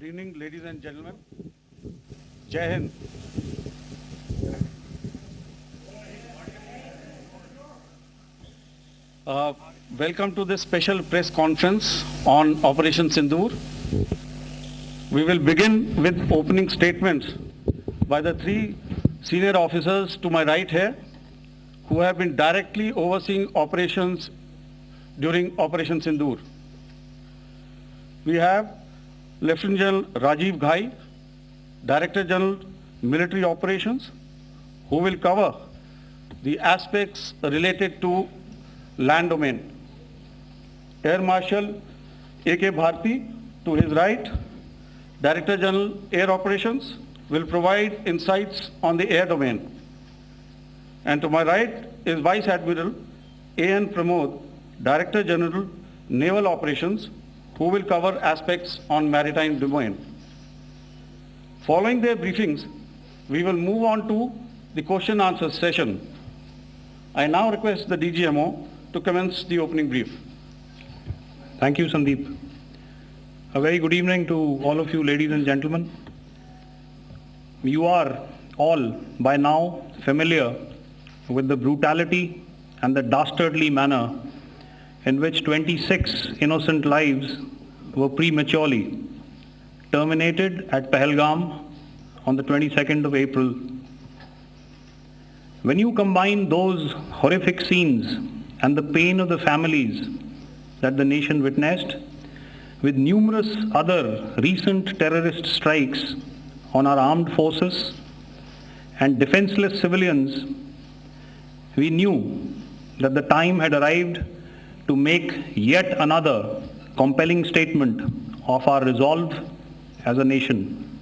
Good evening, ladies and gentlemen. Jai Hind. Welcome to this special press conference on Operation Sindoor. We will begin with opening statements by the three senior officers to my right here, who have been directly overseeing operations during Operation Sindoor. We have Lieutenant General Rajiv Ghai, Director General Military Operations, who will cover the aspects related to land domain. Air Marshal A.K. Bharti, to his right, Director General Air Operations, will provide insights on the air domain. And to my right is Vice Admiral A.N. Pramod, Director General Naval Operations, who will cover aspects on maritime domain. Following their briefings, we will move on to the question answer session. I now request the DGMO to commence the opening brief. Thank you, Sandeep. A very good evening to all of you, ladies and gentlemen. You are all by now familiar with the brutality and the dastardly manner in which 26 innocent lives were prematurely terminated at Pahalgam on the 22nd of April. When you combine those horrific scenes and the pain of the families that the nation witnessed with numerous other recent terrorist strikes on our armed forces and defenseless civilians, we knew that the time had arrived to make yet another compelling statement of our resolve as a nation.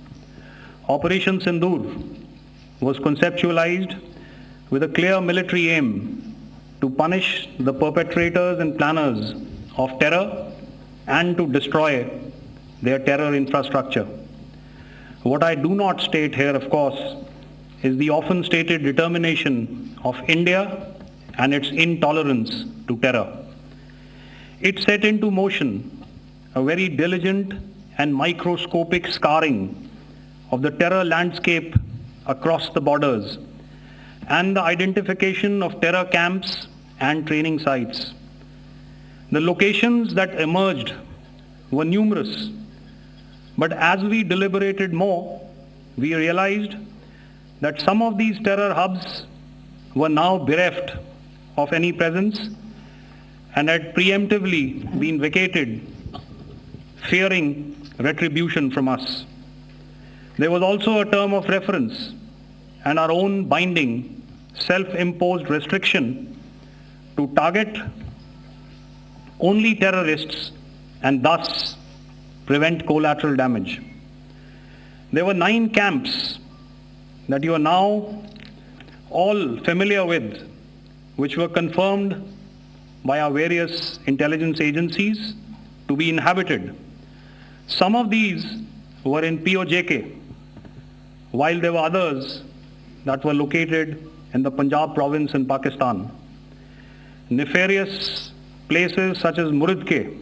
Operation Sindoor was conceptualized with a clear military aim to punish the perpetrators and planners of terror and to destroy their terror infrastructure. What I do not state here, of course, is the often stated determination of India and its intolerance to terror. It set into motion a very diligent and microscopic scarring of the terror landscape across the borders and the identification of terror camps and training sites. The locations that emerged were numerous, but as we deliberated more, we realized that some of these terror hubs were now bereft of any presence and had preemptively been vacated, fearing retribution from us. There was also a term of reference and our own binding, self-imposed restriction to target only terrorists and thus prevent collateral damage. There were 9 camps that you are now all familiar with, which were confirmed by our various intelligence agencies to be inhabited. Some of these were in POJK, while there were others that were located in the Punjab province in Pakistan. Nefarious places such as Muridke,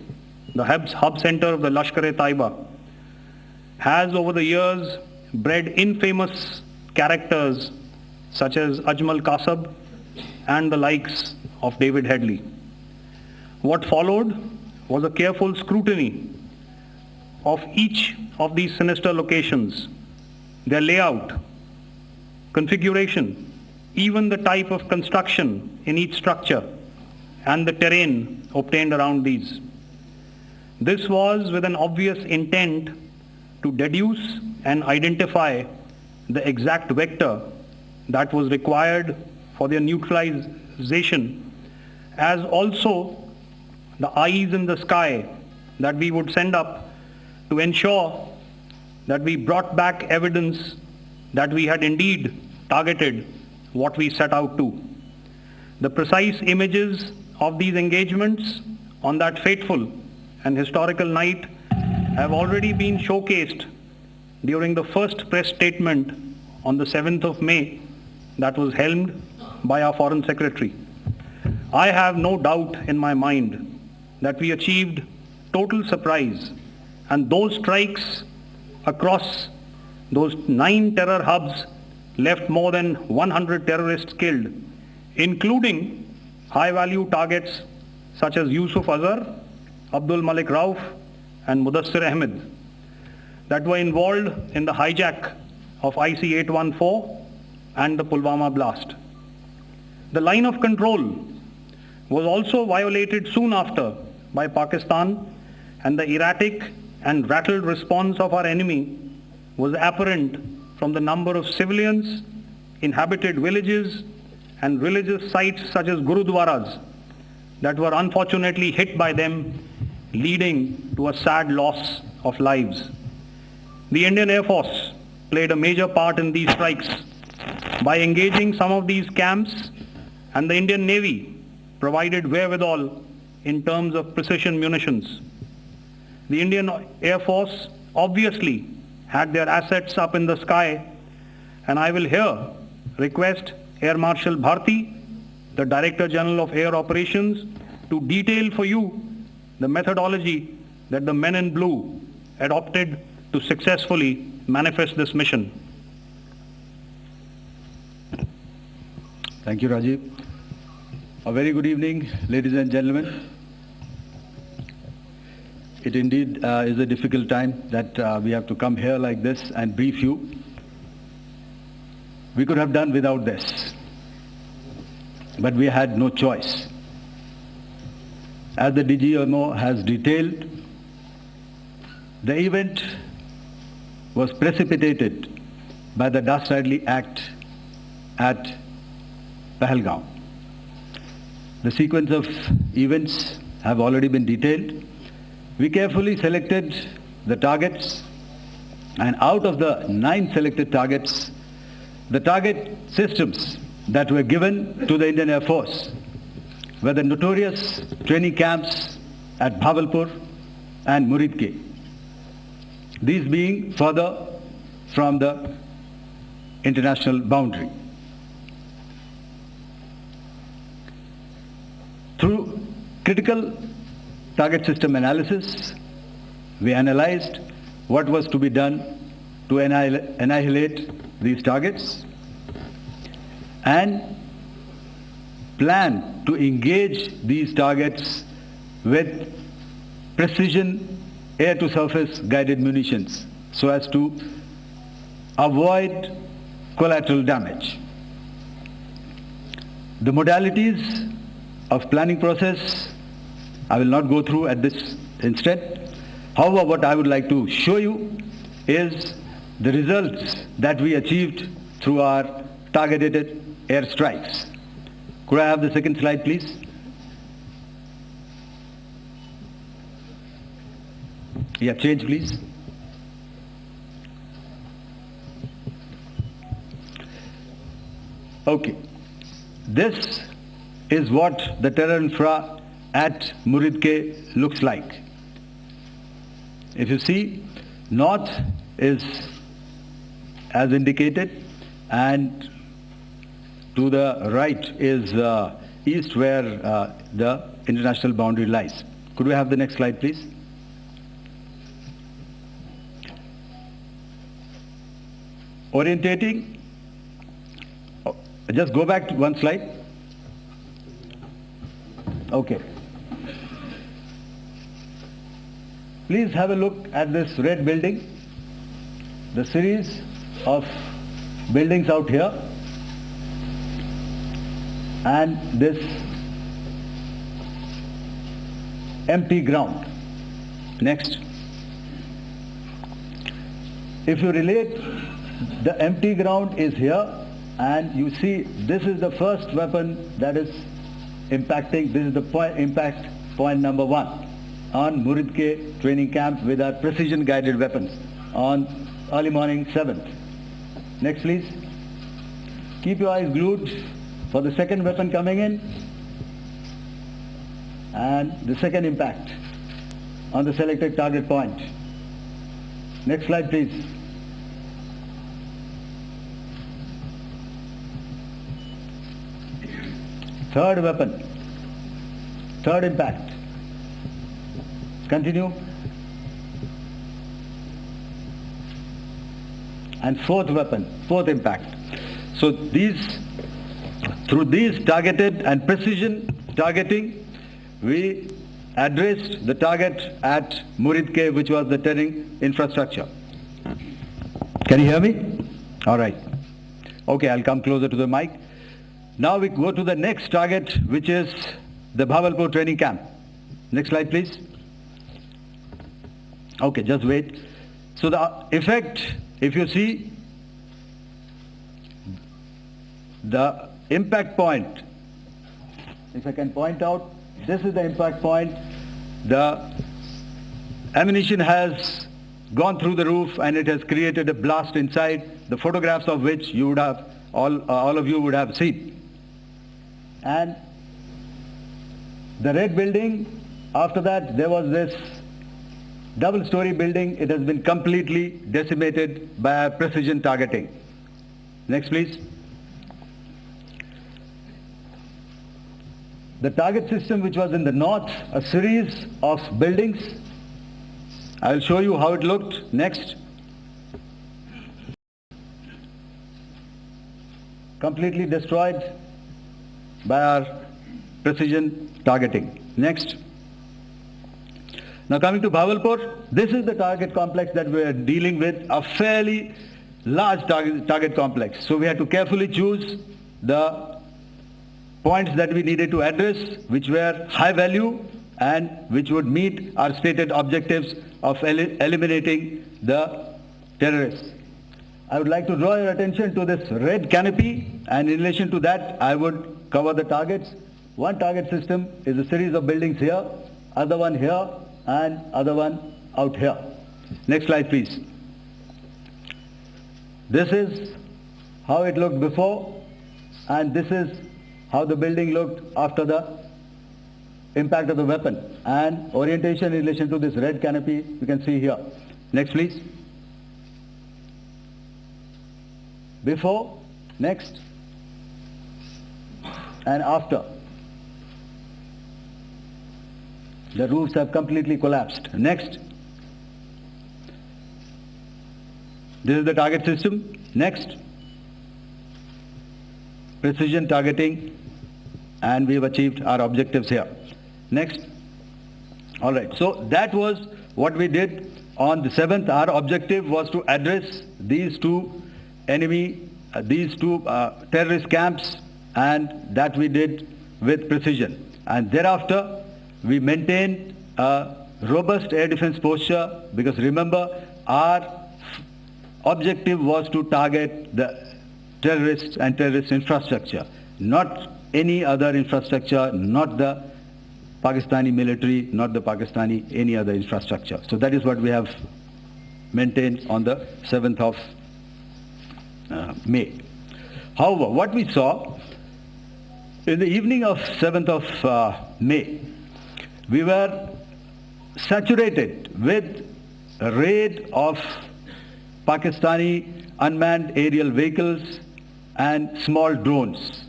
the hub center of the Lashkar-e-Taiba, has over the years bred infamous characters such as Ajmal Kasab and the likes of David Headley. What followed was a careful scrutiny of each of these sinister locations, their layout, configuration, even the type of construction in each structure, and the terrain obtained around these. This was with an obvious intent to deduce and identify the exact vector that was required for their neutralization, as also the eyes in the sky that we would send up to ensure that we brought back evidence that we had indeed targeted what we set out to. The precise images of these engagements on that fateful and historical night have already been showcased during the first press statement on the 7th of May that was helmed by our Foreign Secretary. I have no doubt in my mind that we achieved total surprise, and those strikes across those 9 terror hubs left more than 100 terrorists killed, including high-value targets such as Yusuf Azhar, Abdul Malik Rauf, and Mudassir Ahmed that were involved in the hijack of IC-814 and the Pulwama blast. The line of control was also violated soon after by Pakistan, and the erratic and rattled response of our enemy was apparent from the number of civilians, inhabited villages, and religious sites such as Gurudwaras that were unfortunately hit by them, leading to a sad loss of lives. The Indian Air Force played a major part in these strikes by engaging some of these camps, and the Indian Navy provided wherewithal in terms of precision munitions. The Indian Air Force obviously had their assets up in the sky, and I will here request Air Marshal Bharti, the Director General of Air Operations, to detail for you the methodology that the men in blue adopted to successfully manifest this mission. Thank you, Rajiv. A very good evening, ladies and gentlemen. It indeed is a difficult time that we have to come here like this and brief you. We could have done without this, but we had no choice. As the DGMO has detailed, the event was precipitated by the dastardly act at Pahalgam. The sequence of events have already been detailed. We carefully selected the targets, and out of the 9 selected targets, the target systems that were given to the Indian Air Force were the notorious training camps at Bhavalpur and Muridke, these being further from the international boundary. Through critical target system analysis, we analyzed what was to be done to annihilate these targets and plan to engage these targets with precision air-to-surface guided munitions so as to avoid collateral damage. The modalities of planning process I will not go through at this instant. However, what I would like to show you is the results that we achieved through our targeted air strikes. Could I have the second slide, please? Yeah, change, please. Okay. This is what the terror infra at Muridke looks like. If you see, north is as indicated, and to the right is east, where the international boundary lies. Could we have the next slide, please? Orientating. Just go back to one slide. Okay. Please have a look at this red building, the series of buildings out here, and this empty ground. Next. If you relate, the empty ground is here, and you see this is the first weapon that is impacting. This is the impact point number 1 on Muridke training camp with our precision guided weapons on early morning 7th. Next, please. Keep your eyes glued for the second weapon coming in and the second impact on the selected target point. Next slide, please. Third weapon, third impact. Continue. and fourth weapon, fourth impact. So through these targeted and precision targeting, we addressed the target at Muridke, which was the turning infrastructure. Can you hear me? All right. Okay, I'll come closer to the mic. Now we go to the next target, which is the Bhavalpur training camp. Next slide, please. Okay, just wait. So the effect, if you see, the impact point, if I can point out, this is the impact point. The ammunition has gone through the roof and it has created a blast inside, the photographs of which you would have, all of you would have seen. And the red building, after that there was this double-story building. It has been completely decimated by precision targeting. Next, please. The target system, which was in the north, a series of buildings. I will show you how it looked. Next. Completely destroyed by our precision targeting. Next. Now coming to Bhavalpur, this is the target complex that we are dealing with, a fairly large target complex. So we had to carefully choose the points that we needed to address, which were high value and which would meet our stated objectives of eliminating the terrorists. I would like to draw your attention to this red canopy, and in relation to that I would cover the targets. One target system is a series of buildings here, other one here, and other one out here. Next slide, please. This is how it looked before, and this is how the building looked after the impact of the weapon, and orientation in relation to this red canopy you can see here. Next, please. Before, next, and after. The roofs have completely collapsed. Next. This is the target system. Next. Precision targeting, and we have achieved our objectives here. Next. All right. So that was what we did on the 7th. Our objective was to address these two terrorist camps, and that we did with precision. And thereafter, we maintained a robust air defense posture, because remember, our objective was to target the terrorists and terrorist infrastructure, not any other infrastructure, not the Pakistani military, not the Pakistani any other infrastructure. So that is what we have maintained on the 7th of May. However, what we saw in the evening of 7th of May, we were saturated with a raid of Pakistani unmanned aerial vehicles and small drones.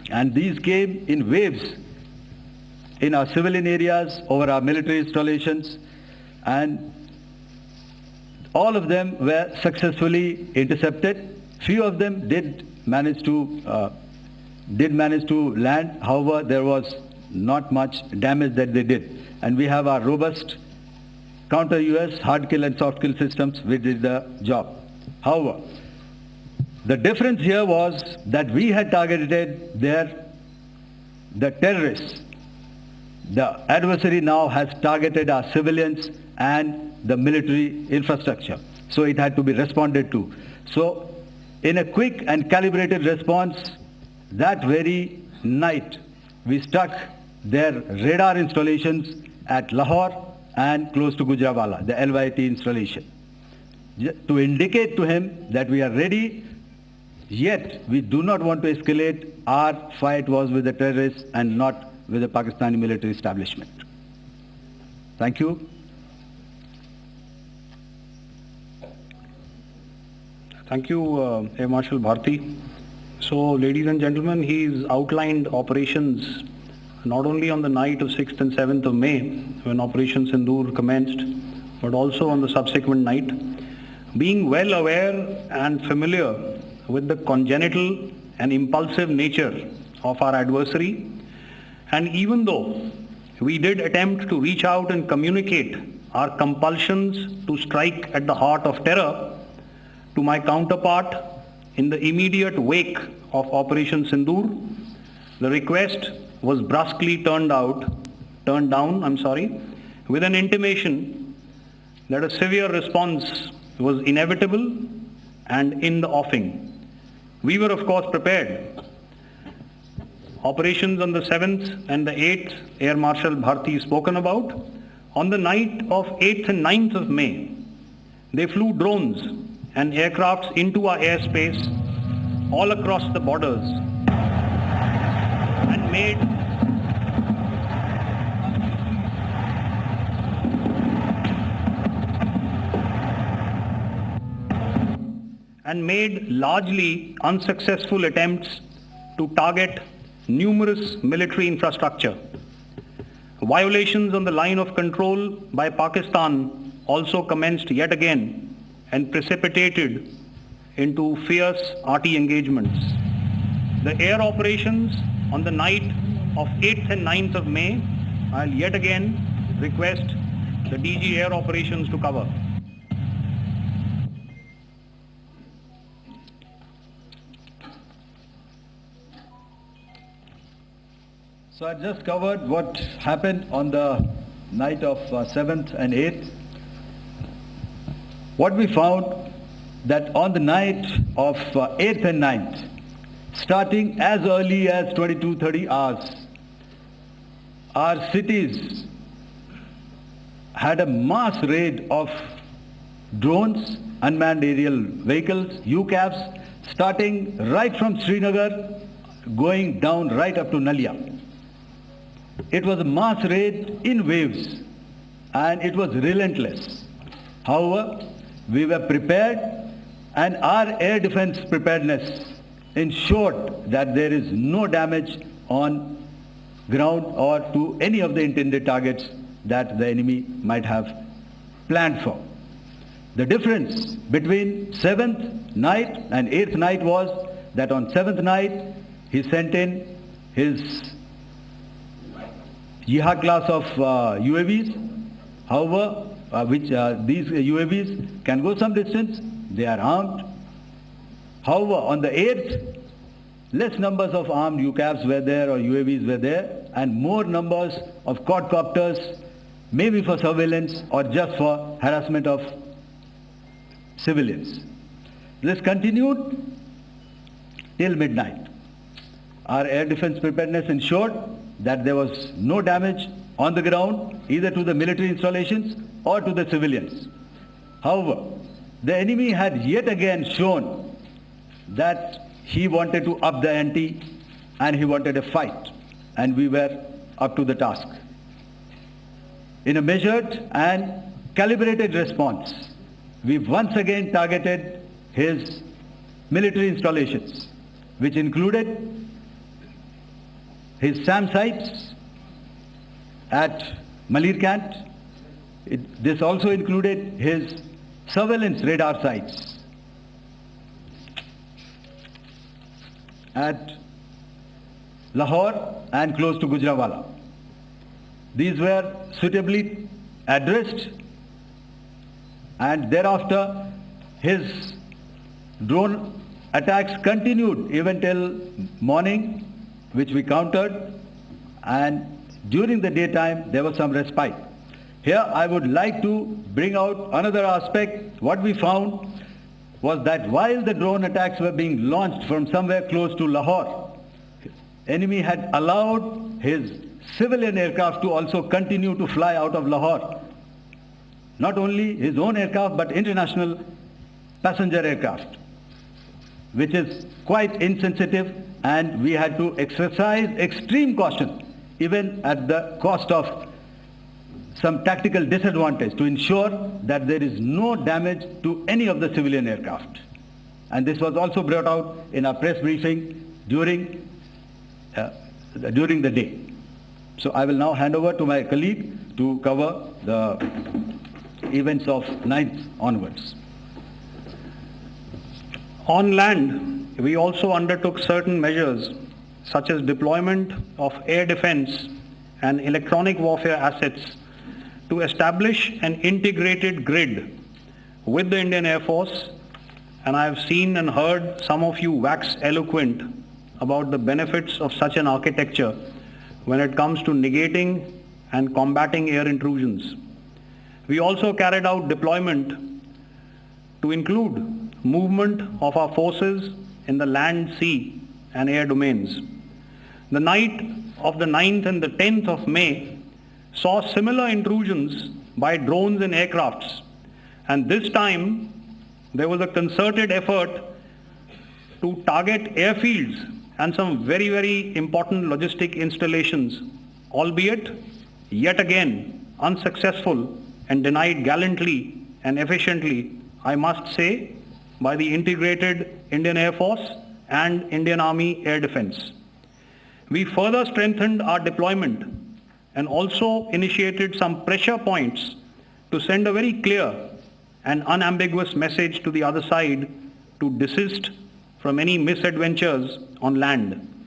And these came in waves in our civilian areas, over our military installations, and all of them were successfully intercepted. Few of them did manage to land. However, there was not much damage that they did. And we have our robust counter-US hard kill and soft kill systems which did the job. However, the difference here was that we had targeted the terrorists. The adversary now has targeted our civilians and the military infrastructure. So it had to be responded to. So in a quick and calibrated response, that very night we struck their radar installations at Lahore and close to Gujranwala, the LYT installation, to indicate to him that we are ready, yet we do not want to escalate. Our fight was with the terrorists and not with the Pakistani military establishment. Thank you. Thank you, Air Marshal Bharti. So, ladies and gentlemen, he's outlined operations not only on the night of 6th and 7th of May, when Operation Sindoor commenced, but also on the subsequent night. being well aware and familiar with the congenital and impulsive nature of our adversary, and even though we did attempt to reach out and communicate our compulsions to strike at the heart of terror to my counterpart in the immediate wake of Operation Sindoor, the request was brusquely turned down, with an intimation that a severe response was inevitable and in the offing. We were of course prepared. Operations on the 7th and the 8th, Air Marshal Bharti spoken about. On the night of 8th and 9th of May, they flew drones and aircrafts into our airspace all across the borders and made largely unsuccessful attempts to target numerous military infrastructure. Violations on the line of control by Pakistan also commenced yet again and precipitated into fierce RT engagements. The air operations on the night of 8th and 9th of May, I'll yet again request the DG Air Operations to cover. So I just covered what happened on the night of 7th and 8th. What we found that on the night of 8th and 9th, starting as early as 22:30 hours, our cities had a mass raid of drones, unmanned aerial vehicles, UCAVs, starting right from Srinagar, going down right up to Nalia. It was a mass raid in waves and it was relentless. However, we were prepared and our air defense preparedness ensured that there is no damage on ground or to any of the intended targets that the enemy might have planned for. The difference between 7th night and 8th night was that on 7th night he sent in his Jihad class of UAVs, however, these UAVs can go some distance, they are armed. However, on the 8th, less numbers of armed UCAVs were there or UAVs were there, and more numbers of quadcopters, maybe for surveillance or just for harassment of civilians. This continued till midnight. Our air defense preparedness ensured that there was no damage on the ground, either to the military installations or to the civilians. However, the enemy had yet again shown that he wanted to up the ante and he wanted a fight, and we were up to the task. In a measured and calibrated response, we once again targeted his military installations, which included his SAM sites at Malirkant. This also included his surveillance radar sites at Lahore and close to Gujranwala. These were suitably addressed, and thereafter his drone attacks continued even till morning, which we countered, and during the daytime there was some respite. Here I would like to bring out another aspect. What we found was that while the drone attacks were being launched from somewhere close to Lahore, enemy had allowed his civilian aircraft to also continue to fly out of Lahore. Not only his own aircraft but international passenger aircraft, which is quite insensitive, and we had to exercise extreme caution even at the cost of some tactical disadvantage to ensure that there is no damage to any of the civilian aircraft. And this was also brought out in our press briefing during the day. So I will now hand over to my colleague to cover the events of 9th onwards. On land, we also undertook certain measures such as deployment of air defense and electronic warfare assets to establish an integrated grid with the Indian Air Force, and I have seen and heard some of you wax eloquent about the benefits of such an architecture when it comes to negating and combating air intrusions. We also carried out deployment to include movement of our forces in the land, sea and air domains. The night of the 9th and the 10th of May saw similar intrusions by drones and aircrafts, and this time there was a concerted effort to target airfields and some very, very important logistic installations, albeit yet again unsuccessful and denied gallantly and efficiently, I must say, by the integrated Indian Air Force and Indian Army Air Defense. We further strengthened our deployment and also initiated some pressure points to send a very clear and unambiguous message to the other side to desist from any misadventures on land.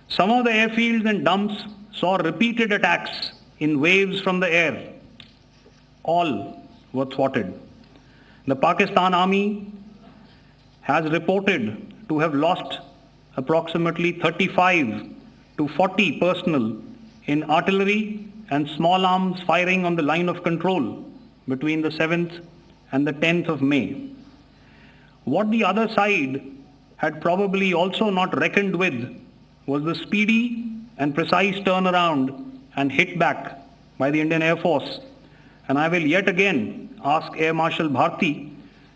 Some of the airfields and dumps saw repeated attacks in waves from the air. All were thwarted. The Pakistan Army has reported to have lost approximately 35 to 40 personnel in artillery and small arms firing on the line of control between the 7th and the 10th of May. What the other side had probably also not reckoned with was the speedy and precise turnaround and hit back by the Indian Air Force. And I will yet again ask Air Marshal Bharti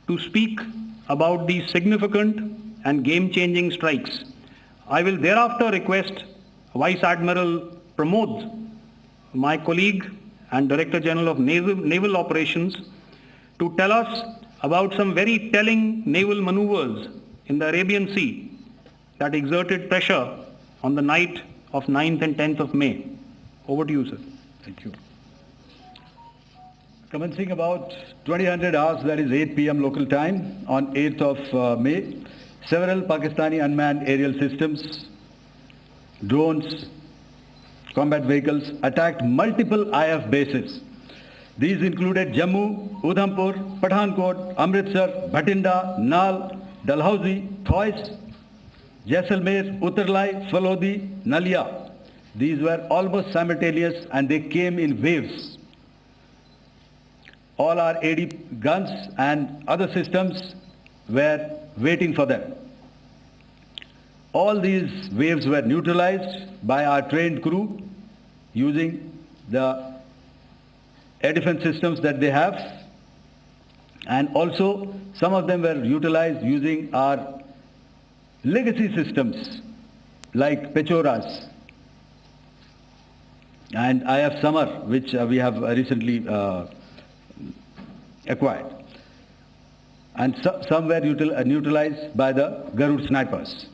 to speak about these significant and game-changing strikes. I will thereafter request Vice Admiral Pramod, my colleague and Director General of Naval Operations, to tell us about some very telling naval maneuvers in the Arabian Sea that exerted pressure on the night of 9th and 10th of May. Over to you, sir. Thank you. Commencing about 2000 hours, that is 8 p.m. local time, on 8th of May, several Pakistani unmanned aerial systems, drones, combat vehicles attacked multiple IF bases. These included Jammu, Udhampur, Pathankot, Amritsar, Bhatinda, Nal, Dalhousie, Thois, Jaisalmer, Uttarlai, Falodi, Nalia. These were almost simultaneous and they came in waves. All our AD guns and other systems were waiting for them. All these waves were neutralized by our trained crew using the air defense systems that they have, and also some of them were utilized using our legacy systems like Pechoras and IF Summer, which we have recently acquired. And some were neutralized by the Garud snipers.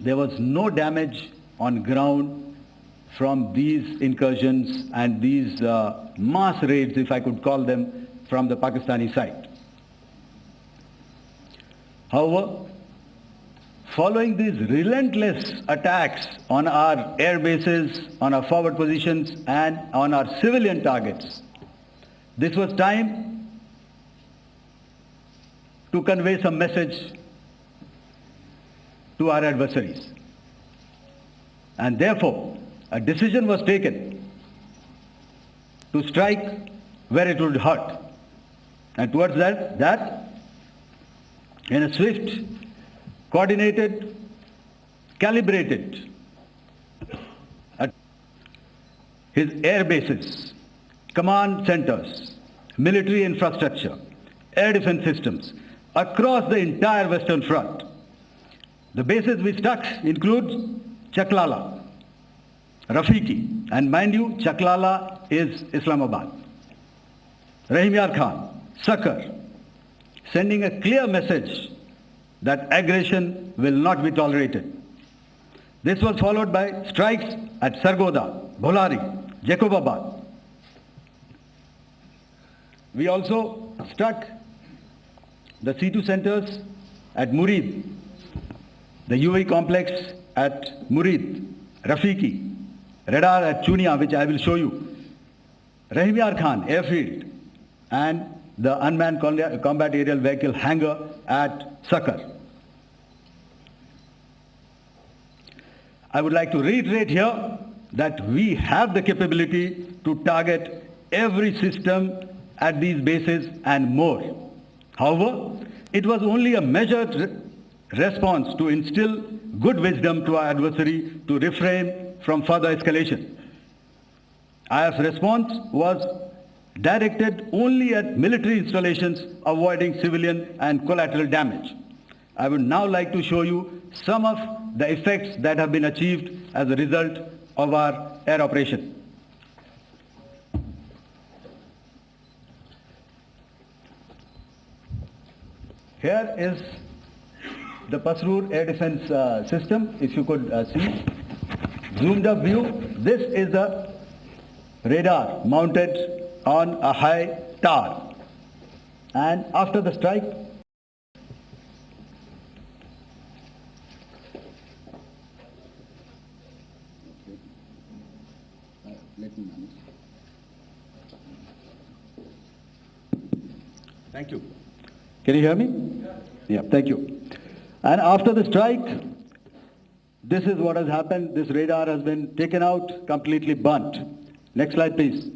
There was no damage on ground from these incursions and these mass raids, if I could call them, from the Pakistani side. However, following these relentless attacks on our air bases, on our forward positions and on our civilian targets, this was time to convey some message to our adversaries. And therefore, a decision was taken to strike where it would hurt. And towards that, in a swift, coordinated, calibrated, his air bases, command centers, military infrastructure, air defense systems, across the entire Western Front. The bases we struck include Chaklala, Rafiki, and mind you, Chaklala is Islamabad. Rahim Yar Khan, Sakar, sending a clear message that aggression will not be tolerated. This was followed by strikes at Sargoda, Bholari, Jacobabad. We also struck the C2 centers at Murid, the UAE complex at Murid, Rafiki, radar at Chunia, which I will show you, Rahimyar airfield, and the unmanned combat aerial vehicle hangar at Sakar. I would like to reiterate here that we have the capability to target every system at these bases and more. However, it was only a measured response to instill good wisdom to our adversary to refrain from further escalation. IF's response was directed only at military installations, avoiding civilian and collateral damage. I would now like to show you some of the effects that have been achieved as a result of our air operation. Here is the Pasrur air defense system, if you could see. Zoomed up view, this is the radar mounted on a high tower. And after the strike, thank you. Can you hear me? Yeah, thank you. And after the strike, this is what has happened. This radar has been taken out, completely burnt. Next slide, please.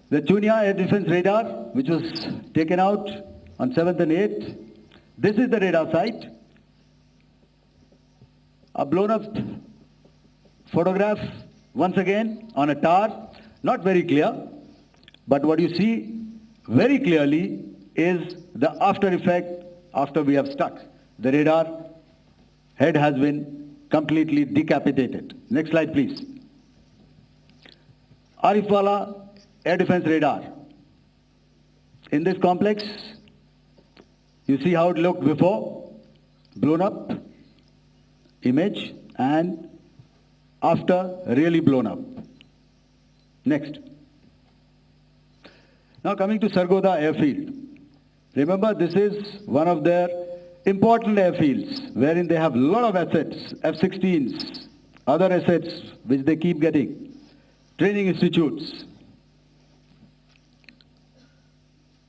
The Chunia air defense radar, which was taken out on 7th and 8th. This is the radar site. A blown up photograph, once again, on a tower. Not very clear, but what you see very clearly is the after effect after we have struck. The radar head has been completely decapitated. Next slide, please. Arifwala air defense radar. In this complex, you see how it looked before, blown up image, and after really blown up. Next. Now coming to Sargodha airfield. Remember, this is one of their important airfields wherein they have a lot of assets, F-16s, other assets which they keep getting, training institutes.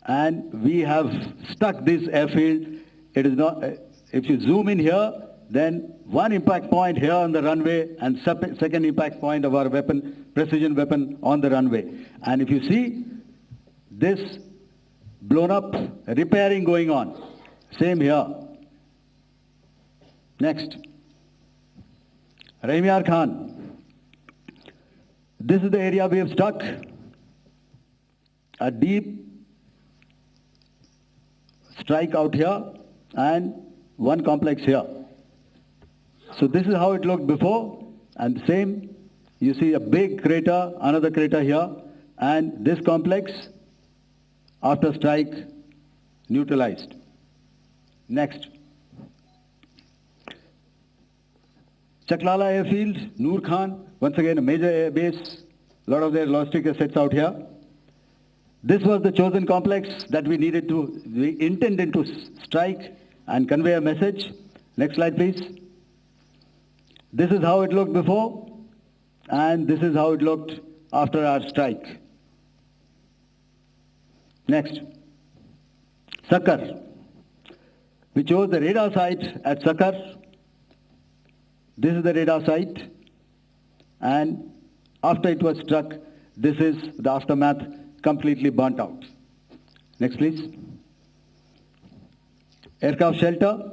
And we have stuck this airfield. It is not, if you zoom in here, then one impact point here on the runway and second impact point of our weapon, precision weapon on the runway. And if you see, this blown up repairing going on. Same here. Next. Rahimyar Khan. This is the area we have struck. A deep strike out here and one complex here. So this is how it looked before, and same, you see a big crater, another crater here, and this complex after strike neutralized. Next. Chaklala airfield, Noor Khan, once again a major air base, a lot of their logistic assets out here. This was the chosen complex that we intended to strike and convey a message. Next slide, please. This is how it looked before, and this is how it looked after our strike. Next. Sakar. We chose the radar site at Sakar. This is the radar site, and after it was struck, this is the aftermath, completely burnt out. Next, please. Aircraft shelter.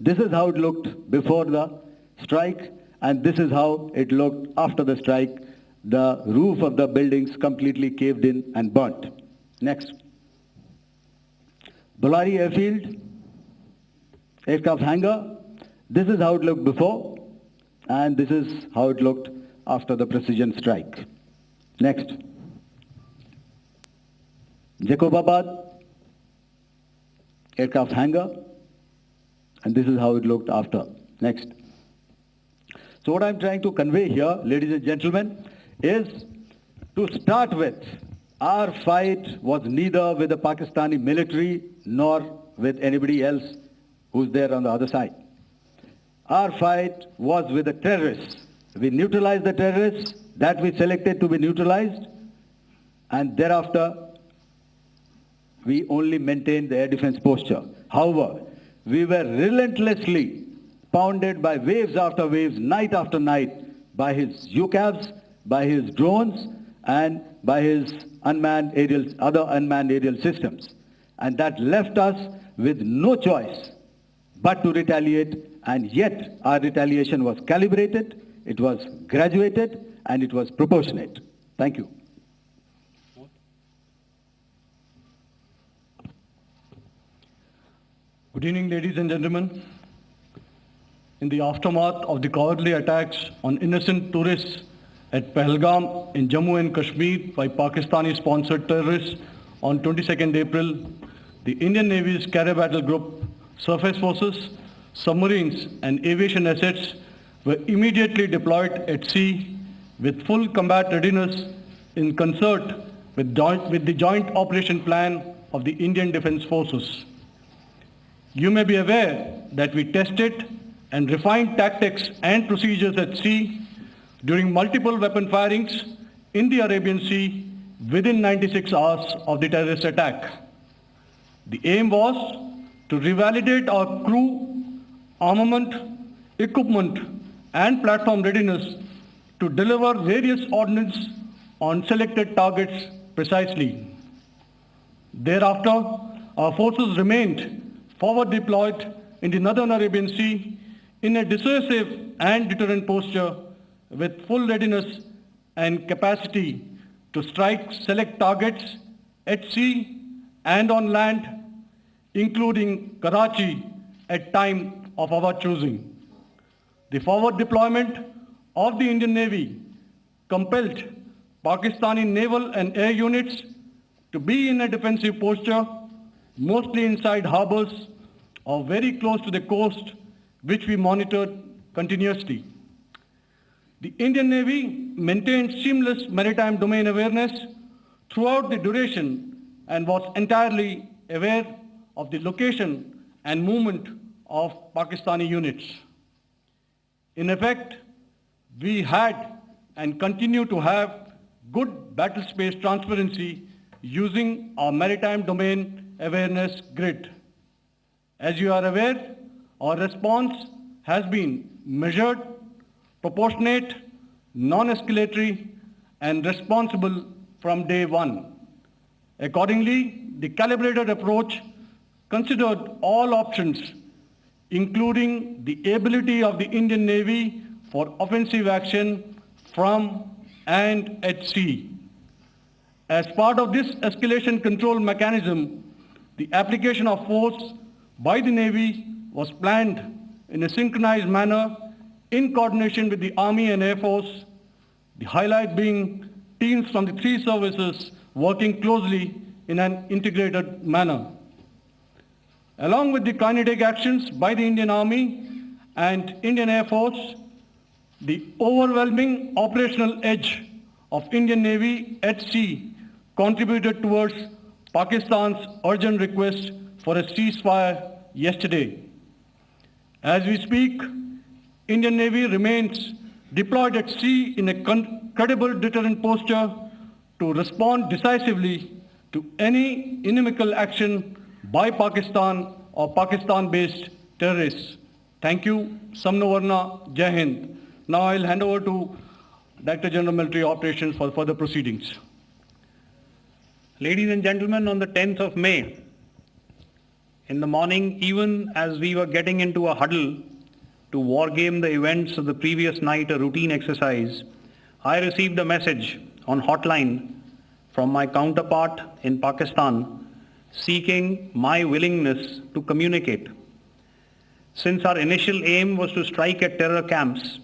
This is how it looked before the strike, and this is how it looked after the strike. The roof of the buildings completely caved in and burnt. Next. Bolari airfield, aircraft hangar. This is how it looked before, and this is how it looked after the precision strike. Next. Jacobabad, aircraft hangar, and this is how it looked after. Next. So what I'm trying to convey here, ladies and gentlemen, is to start with, Our fight was neither with the Pakistani military nor with anybody else who's there on the other side. Our fight was with the terrorists. We neutralized the terrorists that we selected to be neutralized, and thereafter we only maintained the air defense posture. However, we were relentlessly pounded by waves after waves, night after night, by his UCAVs, by his drones, and by his other unmanned aerial systems. And that left us with no choice but to retaliate, and yet our retaliation was calibrated, it was graduated, and it was proportionate. Thank you. Good evening, ladies and gentlemen. In the aftermath of the cowardly attacks on innocent tourists at Pahalgam in Jammu and Kashmir by Pakistani-sponsored terrorists on 22nd April, the Indian Navy's Carrier Battle Group, surface forces, submarines and aviation assets were immediately deployed at sea with full combat readiness in concert with the joint operation plan of the Indian Defence Forces. You may be aware that we tested and refined tactics and procedures at sea during multiple weapon firings in the Arabian Sea within 96 hours of the terrorist attack. The aim was to revalidate our crew, armament, equipment and platform readiness to deliver various ordnance on selected targets precisely. Thereafter, our forces remained forward deployed in the Northern Arabian Sea in a dissuasive and deterrent posture with full readiness and capacity to strike select targets at sea and on land, including Karachi at time of our choosing. The forward deployment of the Indian Navy compelled Pakistani naval and air units to be in a defensive posture, mostly inside harbors or very close to the coast, which we monitored continuously. The Indian Navy maintained seamless maritime domain awareness throughout the duration and was entirely aware of the location and movement of Pakistani units. In effect, we had and continue to have good battle space transparency using our maritime domain awareness grid. As you are aware, our response has been measured, proportionate, non-escalatory, and responsible from day one. Accordingly, the calibrated approach considered all options, including the ability of the Indian Navy for offensive action from and at sea. As part of this escalation control mechanism, the application of force by the Navy was planned in a synchronized manner in coordination with the Army and Air Force, the highlight being teams from the three services working closely in an integrated manner. Along with the kinetic actions by the Indian Army and Indian Air Force, the overwhelming operational edge of Indian Navy at sea contributed towards Pakistan's urgent request for a ceasefire yesterday. As we speak, Indian Navy remains deployed at sea in a credible deterrent posture to respond decisively to any inimical action by Pakistan or Pakistan-based terrorists. Thank you. Samno Varna, Jai Hind. Now I'll hand over to Director General Military Operations for further proceedings. Ladies and gentlemen, on the 10th of May, in the morning, even as we were getting into a huddle to wargame the events of the previous night, a routine exercise, I received a message on hotline from my counterpart in Pakistan seeking my willingness to communicate. Since our initial aim was to strike at terror camps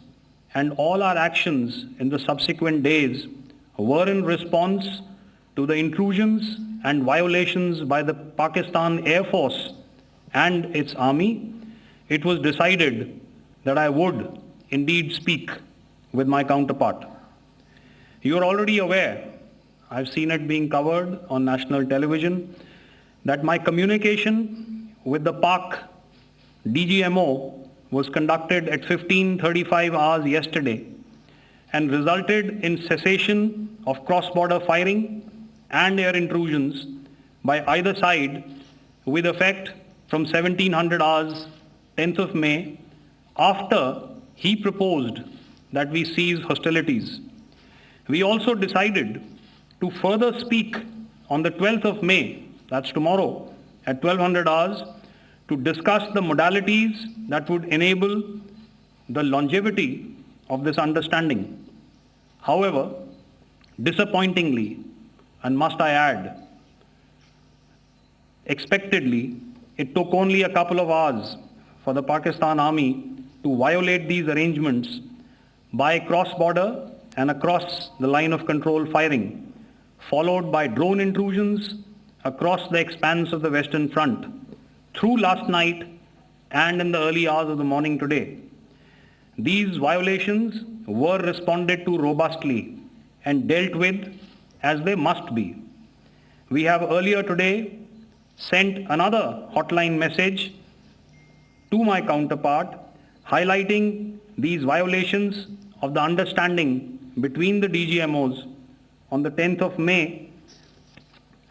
and all our actions in the subsequent days were in response to the intrusions and violations by the Pakistan Air Force and its army, it was decided that I would indeed speak with my counterpart. You are already aware I've seen it being covered on national television, that my communication with the Pak DGMO was conducted at 15:35 hours yesterday and resulted in cessation of cross-border firing and air intrusions by either side with effect from 1700 hours 10th of May, after he proposed that we cease hostilities. We also decided to further speak on the 12th of May, that's tomorrow, at 1200 hours, to discuss the modalities that would enable the longevity of this understanding. However, disappointingly, and must I add, expectedly, it took only a couple of hours for the Pakistan Army to violate these arrangements by cross-border and across the line of control firing, followed by drone intrusions across the expanse of the Western Front through last night and in the early hours of the morning today. These violations were responded to robustly and dealt with as they must be. We have earlier today sent another hotline message to my counterpart highlighting these violations of the understanding between the DGMOs on the 10th of May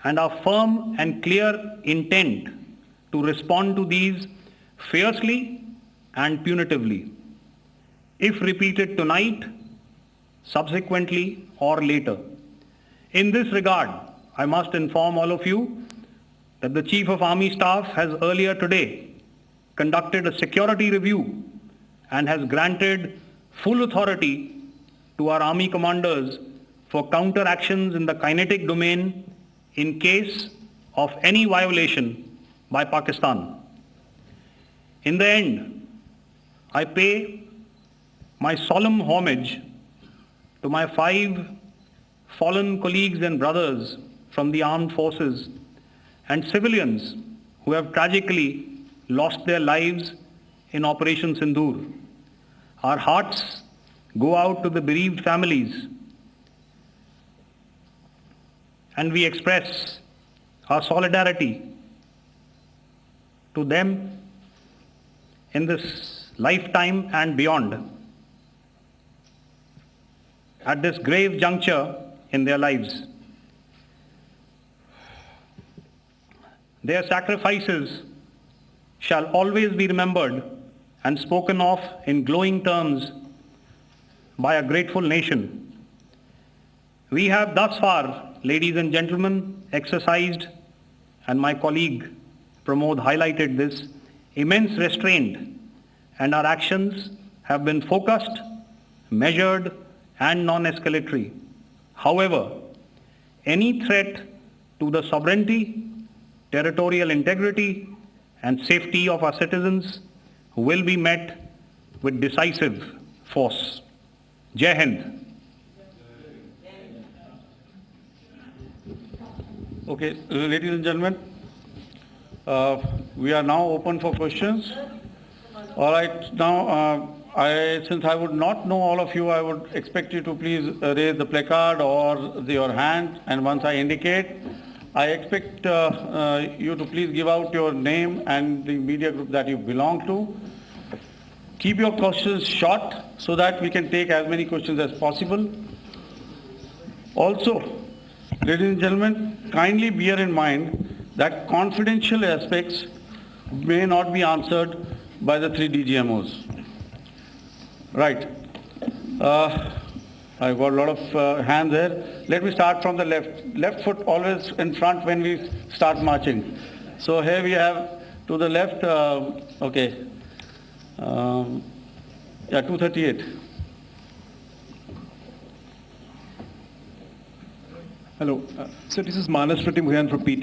and our firm and clear intent to respond to these fiercely and punitively, if repeated tonight, subsequently or later. In this regard, I must inform all of you that the Chief of Army Staff has earlier today conducted a security review and has granted full authority to our Army commanders for counter-actions in the kinetic domain in case of any violation by Pakistan. In the end, I pay my solemn homage to my 5 fallen colleagues and brothers from the armed forces and civilians who have tragically lost their lives in Operation Sindoor. Our hearts go out to the bereaved families, and we express our solidarity to them in this lifetime and beyond, at this grave juncture in their lives. Their sacrifices shall always be remembered and spoken of in glowing terms by a grateful nation. We have thus far, ladies and gentlemen, exercised, and my colleague Pramod highlighted this, immense restraint, and our actions have been focused, measured, and non-escalatory. However, any threat to the sovereignty, territorial integrity, and safety of our citizens will be met with decisive force. Jai Hind. Okay, ladies and gentlemen, we are now open for questions. All right, now since I would not know all of you, I would expect you to please raise the placard or your hand, and once I indicate, I expect you to please give out your name and the media group that you belong to. Keep your questions short so that we can take as many questions as possible. Also, ladies and gentlemen, kindly bear in mind that confidential aspects may not be answered by the 3 DGMOs. Right. I've got a lot of hands there. Let me start from the left. Left foot always in front when we start marching. So here we have to the left, okay. Yeah, 238. Hello. So this is Manas Pratim from PTM.